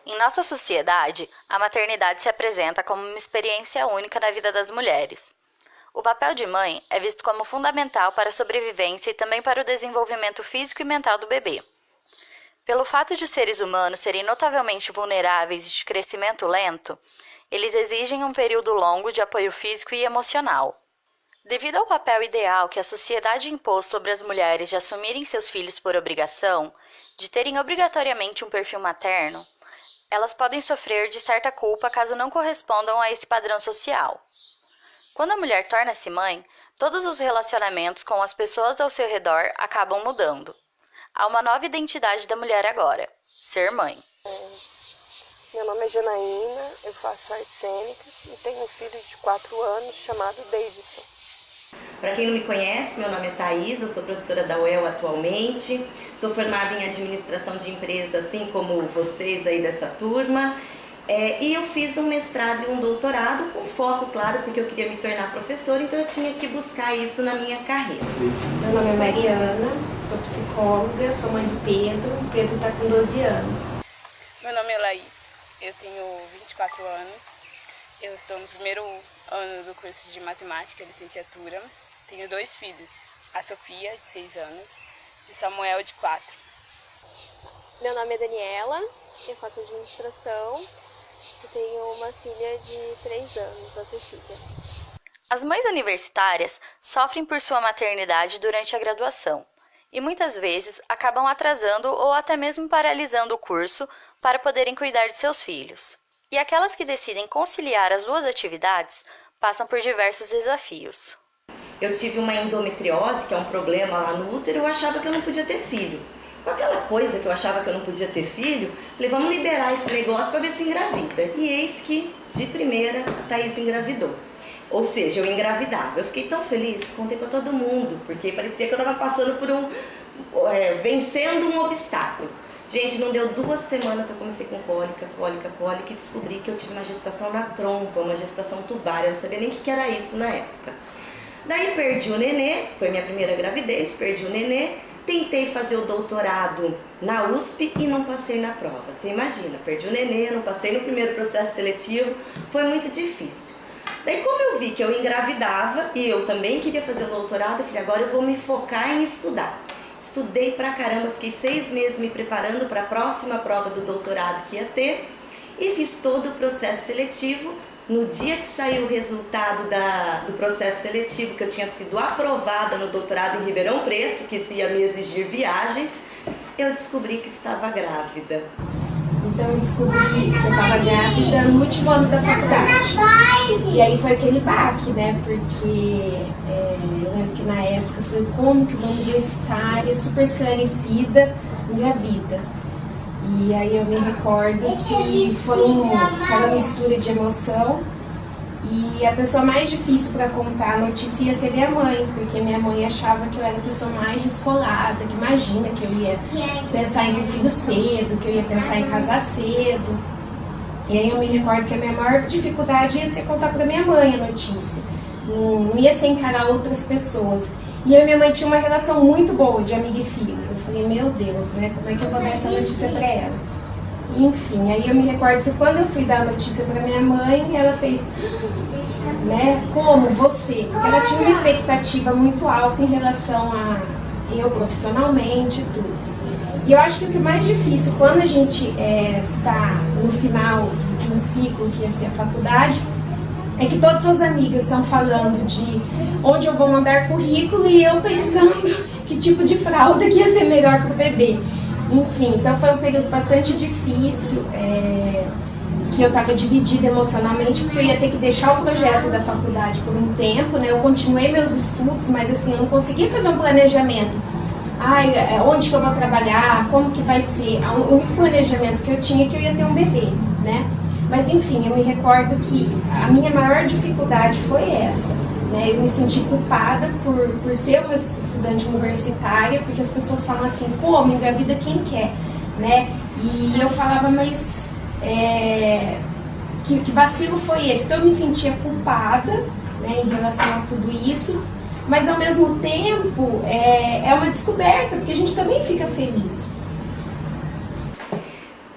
Em nossa sociedade, a maternidade se apresenta como uma experiência única na vida das mulheres. O papel de mãe é visto como fundamental para a sobrevivência e também para o desenvolvimento físico e mental do bebê. Pelo fato de os seres humanos serem notavelmente vulneráveis e de crescimento lento, eles exigem um período longo de apoio físico e emocional. Devido ao papel ideal que a sociedade impôs sobre as mulheres de assumirem seus filhos por obrigação, de terem obrigatoriamente um perfil materno, elas podem sofrer de certa culpa caso não correspondam a esse padrão social. Quando a mulher torna-se mãe, todos os relacionamentos com as pessoas ao seu redor acabam mudando. Há uma nova identidade da mulher agora: ser mãe. Meu nome é Janaína, eu faço artes cênicas e tenho um filho de 4 anos chamado Davidson. Para quem não me conhece, meu nome é Thaís, eu sou professora da UEL atualmente, sou formada em administração de empresas, assim como vocês aí dessa turma, e eu fiz um mestrado e um doutorado com foco, claro, porque eu queria me tornar professora, então eu tinha que buscar isso na minha carreira. Meu nome é Mariana, sou psicóloga, sou mãe do Pedro, o Pedro está com 12 anos. Meu nome é Laís, eu tenho 24 anos. Eu estou no primeiro ano do curso de matemática, licenciatura. Tenho 2 filhos, a Sofia, de 6 anos, e o Samuel, de 4. Meu nome é Daniela, eu faço administração e tenho uma filha de 3 anos, a Cecília. As mães universitárias sofrem por sua maternidade durante a graduação e muitas vezes acabam atrasando ou até mesmo paralisando o curso para poderem cuidar de seus filhos. E aquelas que decidem conciliar as duas atividades passam por diversos desafios. Eu tive uma endometriose, que é um problema lá no útero, eu achava que eu não podia ter filho. Com aquela coisa que eu achava que eu não podia ter filho, falei, vamos liberar esse negócio para ver se engravida. E eis que, de primeira, a Thaís engravidou. Ou seja, eu engravidava. Eu fiquei tão feliz, contei para todo mundo, porque parecia que eu estava passando por vencendo um obstáculo. Gente, não deu 2 semanas, eu comecei com cólica, e descobri que eu tive uma gestação na trompa, uma gestação tubária, eu não sabia nem o que era isso na época. Daí perdi o nenê, foi minha primeira gravidez, perdi o nenê, tentei fazer o doutorado na USP e não passei na prova. Você imagina, perdi o nenê, não passei no primeiro processo seletivo, foi muito difícil. Daí como eu vi que eu engravidava e eu também queria fazer o doutorado, eu falei, agora eu vou me focar em estudar. Estudei pra caramba, fiquei 6 meses me preparando para a próxima prova do doutorado que ia ter e fiz todo o processo seletivo. No dia que saiu o resultado do processo seletivo, que eu tinha sido aprovada no doutorado em Ribeirão Preto, que isso ia me exigir viagens, eu descobri que estava grávida. Então eu descobri que eu estava grávida no último ano da faculdade. E aí foi aquele baque, né? Porque eu lembro que na época eu falei, como que uma universitária super esclarecida engravida? E aí eu me recordo que foi aquela mistura de emoção. E a pessoa mais difícil para contar a notícia ia ser minha mãe, porque minha mãe achava que eu era a pessoa mais descolada, que imagina que eu ia pensar em ter filho cedo, que eu ia pensar em casar cedo. E aí eu me recordo que a minha maior dificuldade ia ser contar para minha mãe a notícia, não ia ser encarar outras pessoas. E eu e minha mãe tinha uma relação muito boa de amiga e filha. Eu falei, meu Deus, né, como é que eu vou dar essa notícia para ela? Enfim, aí eu me recordo que quando eu fui dar a notícia para minha mãe, ela fez, né, como você? Porque ela tinha uma expectativa muito alta em relação a eu profissionalmente e tudo. E eu acho que o que é mais difícil quando a gente tá no final de um ciclo que ia ser a faculdade, é que todas as amigas estão falando de onde eu vou mandar currículo e eu pensando que tipo de fralda que ia ser melhor para o bebê. Enfim, então foi um período bastante difícil, que eu estava dividida emocionalmente, porque eu ia ter que deixar o projeto da faculdade por um tempo, né? Eu continuei meus estudos, mas assim, eu não conseguia fazer um planejamento. Onde que eu vou trabalhar, como que vai ser? O único planejamento que eu tinha é que eu ia ter um bebê, né? Mas enfim, eu me recordo que a minha maior dificuldade foi essa. Né, eu me senti culpada por ser uma estudante universitária, porque as pessoas falam assim, como engravida quem quer, né? E eu falava, mas que vacilo foi esse? Então eu me sentia culpada, né, em relação a tudo isso, mas ao mesmo tempo é uma descoberta, porque a gente também fica feliz.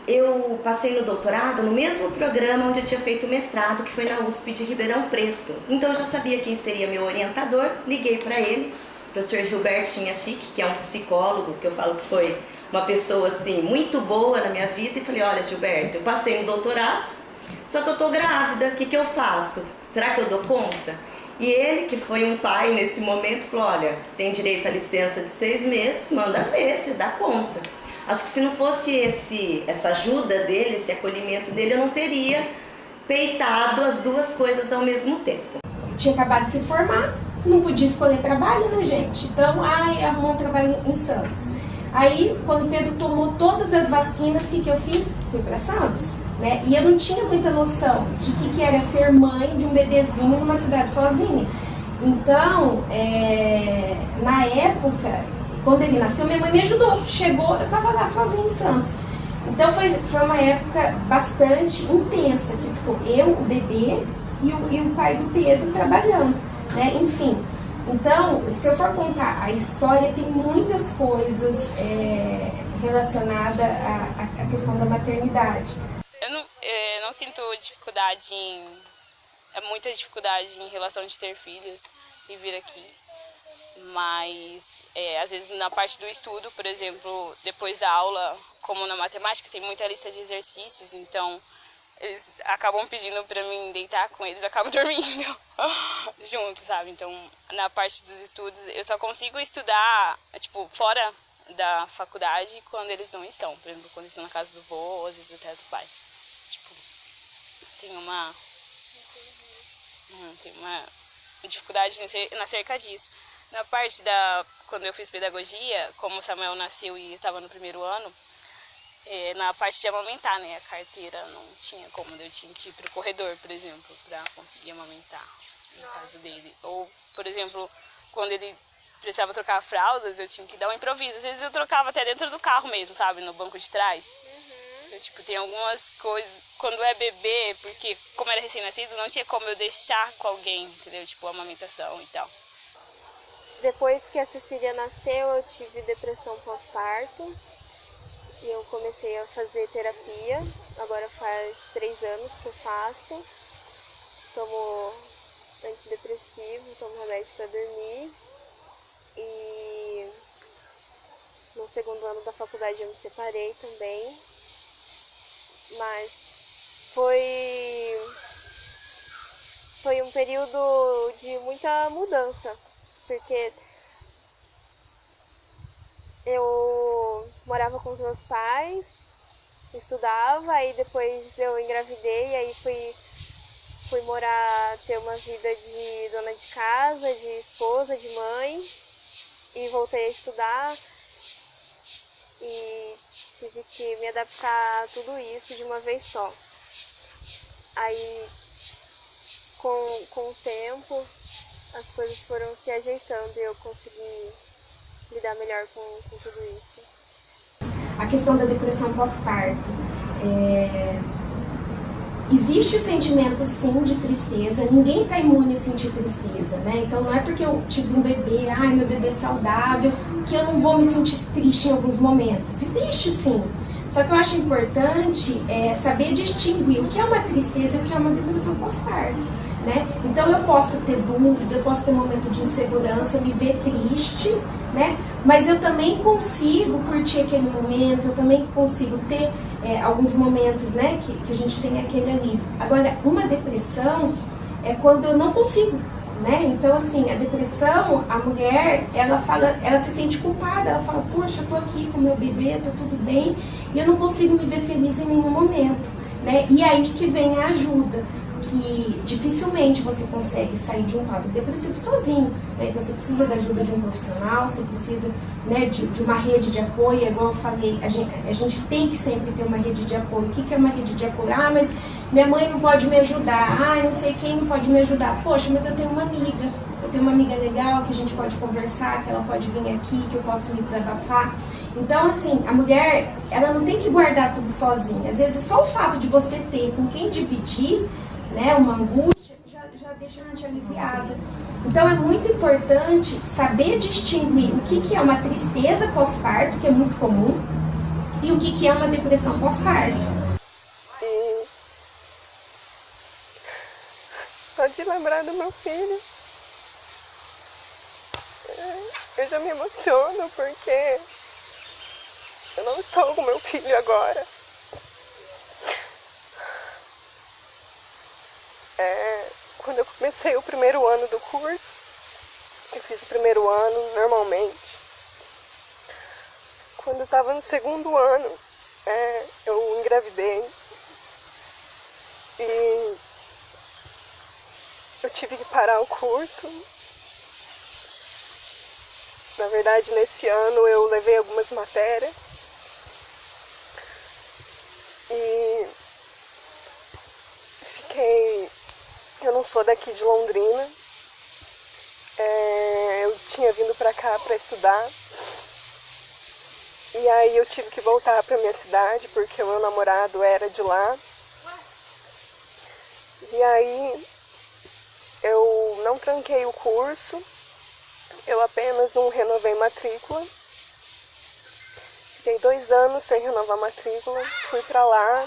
eu passei no doutorado no mesmo programa onde eu tinha feito o mestrado, que foi na USP de Ribeirão Preto. Então eu já sabia quem seria meu orientador, liguei para ele, o professor Gilbertinho Chique, que é um psicólogo, que eu falo que foi uma pessoa assim muito boa na minha vida, e falei: olha, Gilberto, eu passei no doutorado, só que eu tô grávida, o que eu faço? Será que eu dou conta? E ele, que foi um pai nesse momento, falou: olha, você tem direito à licença de 6 meses, manda ver se dá conta. Acho que se não fosse essa ajuda dele, esse acolhimento dele, eu não teria peitado as duas coisas ao mesmo tempo. Eu tinha acabado de se formar, não podia escolher trabalho, né, gente? Então, arrumou um trabalho em Santos. Aí, quando o Pedro tomou todas as vacinas, o que eu fiz? Fui para Santos, né? E eu não tinha muita noção de que era ser mãe de um bebezinho numa cidade sozinha. Então, na época, quando ele nasceu, minha mãe me ajudou. Chegou, eu estava lá sozinha em Santos. Então foi uma época bastante intensa, que ficou eu, o bebê e o pai do Pedro trabalhando, né? Enfim, então, se eu for contar a história, tem muitas coisas relacionadas à questão da maternidade. Eu não sinto dificuldade muita dificuldade em relação de ter filhos e vir aqui. Mas, às vezes, na parte do estudo, por exemplo, depois da aula, como na matemática, tem muita lista de exercícios, então eles acabam pedindo para mim deitar com eles, eu acabo dormindo junto, sabe? Então, na parte dos estudos, eu só consigo estudar, tipo, fora da faculdade quando eles não estão. Por exemplo, quando eles estão na casa do vô, às vezes até do pai. Tipo, tem uma dificuldade acerca disso. Na parte quando eu fiz pedagogia, como o Samuel nasceu e estava no primeiro ano, na parte de amamentar, né, a carteira não tinha como, eu tinha que ir para o corredor, por exemplo, para conseguir amamentar, no caso dele. Ou, por exemplo, quando ele precisava trocar fraldas, eu tinha que dar um improviso. Às vezes eu trocava até dentro do carro mesmo, sabe, no banco de trás. Eu, tipo, tem algumas coisas, quando é bebê, porque como era recém-nascido, não tinha como eu deixar com alguém, entendeu, tipo, amamentação e tal. Depois que a Cecília nasceu, eu tive depressão pós-parto e eu comecei a fazer terapia. Agora faz 3 anos que eu faço. Tomo antidepressivo, tomo remédio para dormir. E no segundo ano da faculdade eu me separei também. Mas foi um período de muita mudança. Porque eu morava com os meus pais, estudava, aí depois eu engravidei, aí fui morar, ter uma vida de dona de casa, de esposa, de mãe, e voltei a estudar e tive que me adaptar a tudo isso de uma vez só. Aí, com o tempo, as coisas foram se ajeitando e eu consegui lidar melhor com tudo isso. A questão da depressão pós-parto. Existe o sentimento, sim, de tristeza. Ninguém está imune a sentir tristeza, né? Então não é porque eu tive um bebê, meu bebê é saudável, que eu não vou me sentir triste em alguns momentos. Existe, sim. Só que eu acho importante saber distinguir o que é uma tristeza e o que é uma depressão pós-parto. Né? Então eu posso ter dúvida, eu posso ter um momento de insegurança, me ver triste, né? Mas eu também consigo curtir aquele momento, eu também consigo ter alguns momentos, né, que a gente tem aquele alívio. Agora, uma depressão é quando eu não consigo, né? Então, assim, a depressão, a mulher, ela se sente culpada, ela fala: poxa, eu tô aqui com meu bebê, tá tudo bem, e eu não consigo me ver feliz em nenhum momento, né? E aí que vem a ajuda, que dificilmente você consegue sair de um quadro depressivo sozinho, né? Então você precisa da ajuda de um profissional, você precisa, né, de uma rede de apoio. Igual eu falei, a gente tem que sempre ter uma rede de apoio. O que é uma rede de apoio? Mas minha mãe não pode me ajudar, não sei quem não pode me ajudar. Poxa, mas eu tenho uma amiga legal que a gente pode conversar, que ela pode vir aqui, que eu posso me desabafar. Então, assim, a mulher, ela não tem que guardar tudo sozinha. Às vezes só o fato de você ter com quem dividir, né, uma angústia, já deixa a gente aliviada. Então é muito importante saber distinguir o que é uma tristeza pós-parto, que é muito comum, e o que é uma depressão pós-parto. E só de lembrar do meu filho, eu já me emociono porque eu não estou com meu filho agora. Quando eu comecei o primeiro ano do curso, eu fiz o primeiro ano normalmente. Quando eu estava no segundo ano, eu engravidei e eu tive que parar o curso. Na verdade, nesse ano eu levei algumas matérias e fiquei... Eu não sou daqui de Londrina, eu tinha vindo pra cá pra estudar e aí eu tive que voltar pra minha cidade porque o meu namorado era de lá. E aí eu não tranquei o curso, eu apenas não renovei matrícula. Fiquei 2 anos sem renovar matrícula, fui pra lá,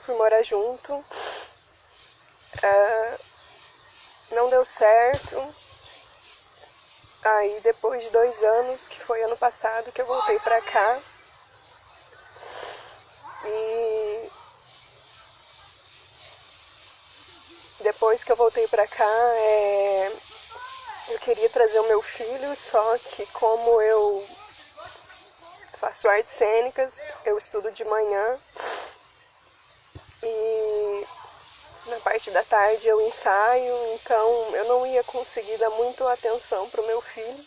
fui morar junto. Não deu certo. Aí depois de 2 anos, que foi ano passado, que eu voltei pra cá. E depois que eu voltei pra cá, eu queria trazer o meu filho, só que como eu faço artes cênicas, eu estudo de manhã e na parte da tarde eu ensaio, então eu não ia conseguir dar muito atenção para o meu filho.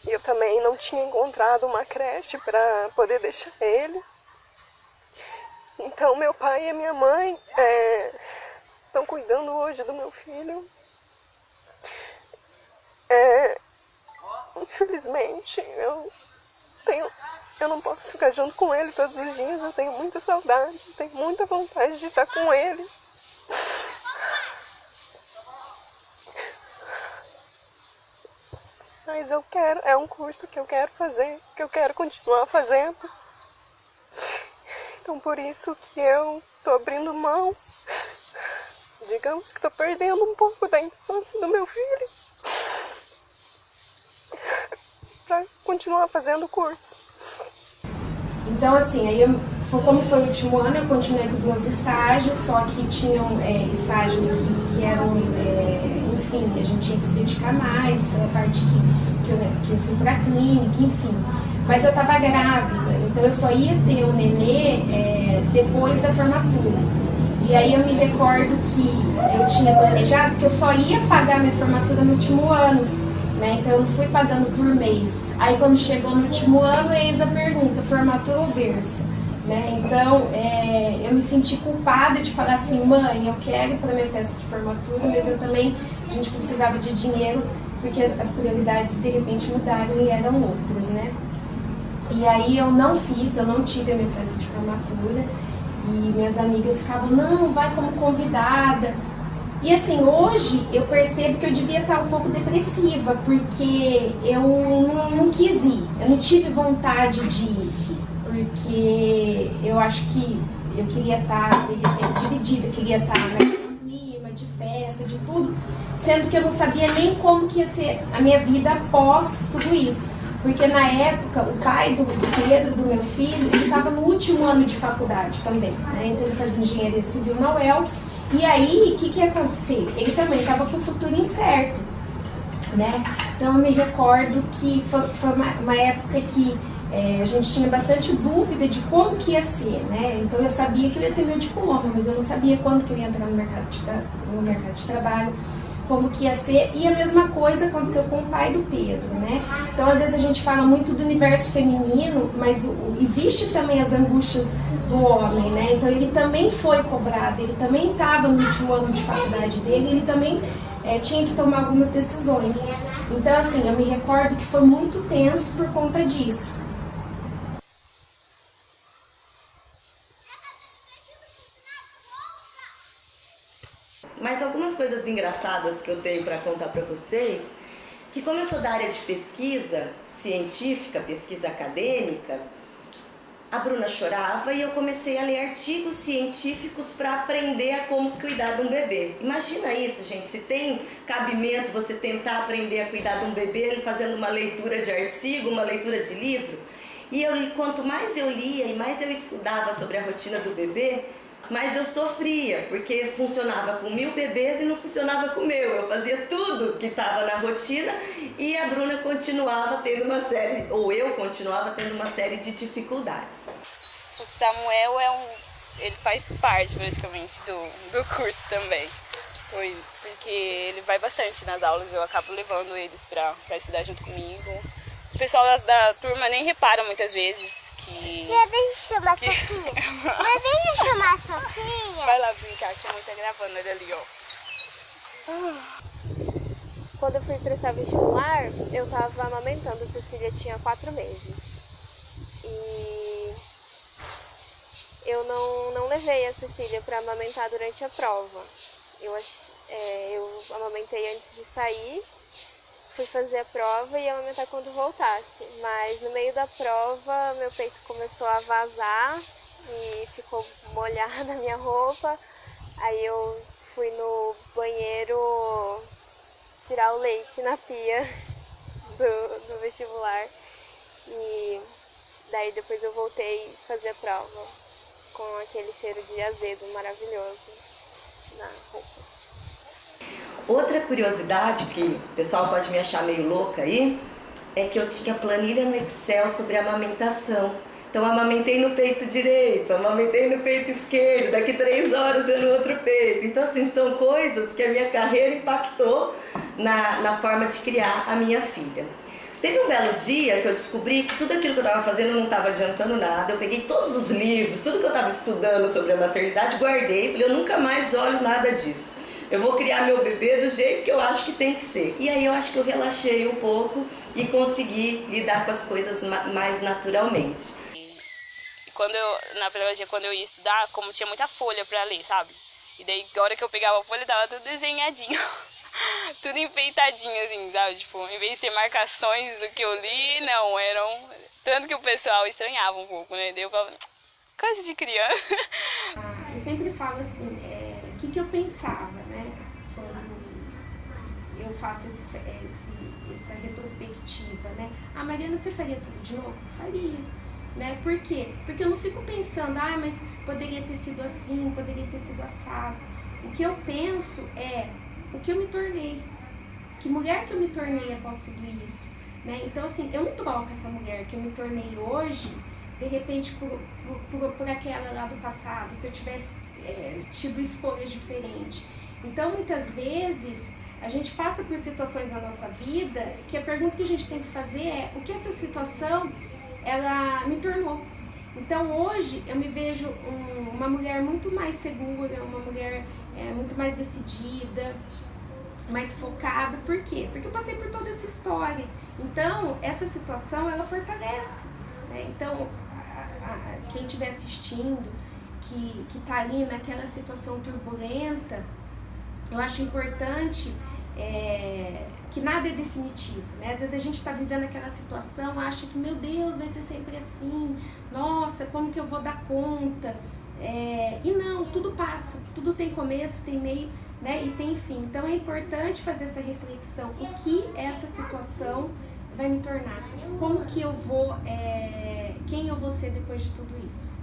E eu também não tinha encontrado uma creche para poder deixar ele. Então meu pai e a minha mãe estão cuidando hoje do meu filho. Infelizmente, eu não posso ficar junto com ele todos os dias. Eu tenho muita saudade, tenho muita vontade de estar com ele. Mas é um curso que eu quero fazer, que eu quero continuar fazendo. Então por isso que eu tô abrindo mão. Digamos que tô perdendo um pouco da infância do meu filho para continuar fazendo o curso. Então, assim, aí como foi o último ano, eu continuei com os meus estágios, só que tinham estágios que eram, enfim, que a gente tinha que se dedicar mais, foi a parte que eu fui pra clínica, enfim. Mas eu tava grávida, então eu só ia ter o nenê depois da formatura. E aí eu me recordo que eu tinha planejado que eu só ia pagar minha formatura no último ano, né? Então eu não fui pagando por mês. Aí quando chegou no último ano, eis a pergunta, formatura ou berço? Né? Então eu me senti culpada de falar assim, mãe, eu quero ir para minha festa de formatura, mas eu também, a gente precisava de dinheiro, porque as prioridades de repente mudaram e eram outras, né? E aí eu não tive a minha festa de formatura, e minhas amigas ficavam, não, vai como convidada. E assim, hoje eu percebo que eu devia estar um pouco depressiva, porque eu não quis ir, eu não tive vontade de ir, porque eu acho que eu queria estar, de repente, dividida, queria estar naquele clima de festa, de tudo, sendo que eu não sabia nem como que ia ser a minha vida após tudo isso. Porque na época, o pai do Pedro, do meu filho, ele estava no último ano de faculdade também, né? Então ele fazia engenharia civil na UEL. E aí, o que ia acontecer? Ele também estava com o futuro incerto, né? Então eu me recordo que foi uma época que a gente tinha bastante dúvida de como que ia ser, né? Então eu sabia que eu ia ter meu diploma, mas eu não sabia quando que eu ia entrar no mercado de trabalho, como que ia ser, e a mesma coisa aconteceu com o pai do Pedro, né? Então, às vezes a gente fala muito do universo feminino, mas existe também as angústias do homem, né? Então, ele também foi cobrado, ele também estava no último ano de faculdade dele, ele também tinha que tomar algumas decisões. Então, assim, eu me recordo que foi muito tenso por conta disso. Mas algumas coisas engraçadas que eu tenho para contar para vocês que como eu sou da área de pesquisa científica, pesquisa acadêmica, a Bruna chorava e eu comecei a ler artigos científicos para aprender a como cuidar de um bebê. Imagina isso, gente, se tem cabimento você tentar aprender a cuidar de um bebê fazendo uma leitura de artigo, uma leitura de livro. E quanto mais eu lia e mais eu estudava sobre a rotina do bebê, mais eu sofria, porque funcionava com 1000 bebês e não funcionava com o meu. Eu fazia tudo que estava na rotina e a Bruna continuava tendo uma série, ou eu continuava tendo uma série de dificuldades. O Samuel ele faz parte praticamente do curso também, porque ele vai bastante nas aulas, eu acabo levando eles para estudar junto comigo. O pessoal da turma nem repara muitas vezes que... Deixa eu chamar a Sofia. Deixa eu chamar a Sofia. Vai lá brincar, que a mãe tá gravando ele ali, ó. Quando eu fui prestar vestibular, eu tava amamentando, a Cecília tinha 4 meses. E eu não levei a Cecília para amamentar durante a prova. Eu amamentei antes de sair, fui fazer a prova e ia amamentar quando voltasse. Mas no meio da prova, meu peito começou a vazar e ficou molhada a minha roupa. Aí eu fui no banheiro tirar o leite na pia do vestibular. E daí depois eu voltei a fazer a prova com aquele cheiro de azedo maravilhoso na roupa. Outra curiosidade que o pessoal pode me achar meio louca aí, é que eu tinha planilha no Excel sobre amamentação. Então amamentei no peito direito, amamentei no peito esquerdo, daqui 3 horas é no outro peito. Então assim, são coisas que a minha carreira impactou na forma de criar a minha filha. Teve um belo dia que eu descobri que tudo aquilo que eu estava fazendo não estava adiantando nada. Eu peguei todos os livros, tudo que eu estava estudando sobre a maternidade, guardei e falei, eu nunca mais olho nada disso. Eu vou criar meu bebê do jeito que eu acho que tem que ser. E aí eu acho que eu relaxei um pouco e consegui lidar com as coisas mais naturalmente. Na biologia, quando eu ia estudar, como tinha muita folha pra ler, sabe? E daí, a hora que eu pegava a folha, tava tudo desenhadinho. Tudo enfeitadinho, assim, sabe? Tipo, em vez de ser marcações do que eu li, não, eram... Tanto que o pessoal estranhava um pouco, né? Daí eu falava, coisa de criança. Eu sempre falo assim, o que eu pensava, né? Quando eu faço essa retrospectiva, né? Ah, Mariana, você faria tudo de novo? Faria. Né? Por quê? Porque eu não fico pensando, mas poderia ter sido assim, poderia ter sido assado. O que eu penso é o que eu me tornei, que mulher que eu me tornei após tudo isso, né? Então assim, eu não troco essa mulher que eu me tornei hoje, de repente por aquela lá do passado, se eu tivesse tido escolhas diferentes. Então muitas vezes a gente passa por situações na nossa vida que a pergunta que a gente tem que fazer é o que essa situação ela me tornou. Então hoje eu me vejo uma mulher muito mais segura, uma mulher muito mais decidida, mais focada. Por quê? Porque eu passei por toda essa história. Então essa situação ela fortalece, né? Então quem estiver assistindo, que está ali naquela situação turbulenta, eu acho importante que nada é definitivo, né? Às vezes a gente está vivendo aquela situação, acha que, meu Deus, vai ser sempre assim, nossa, como que eu vou dar conta? E não, tudo passa, tudo tem começo, tem meio, né? E tem fim. Então é importante fazer essa reflexão, o que essa situação vai me tornar? Como que eu vou, quem eu vou ser depois de tudo isso?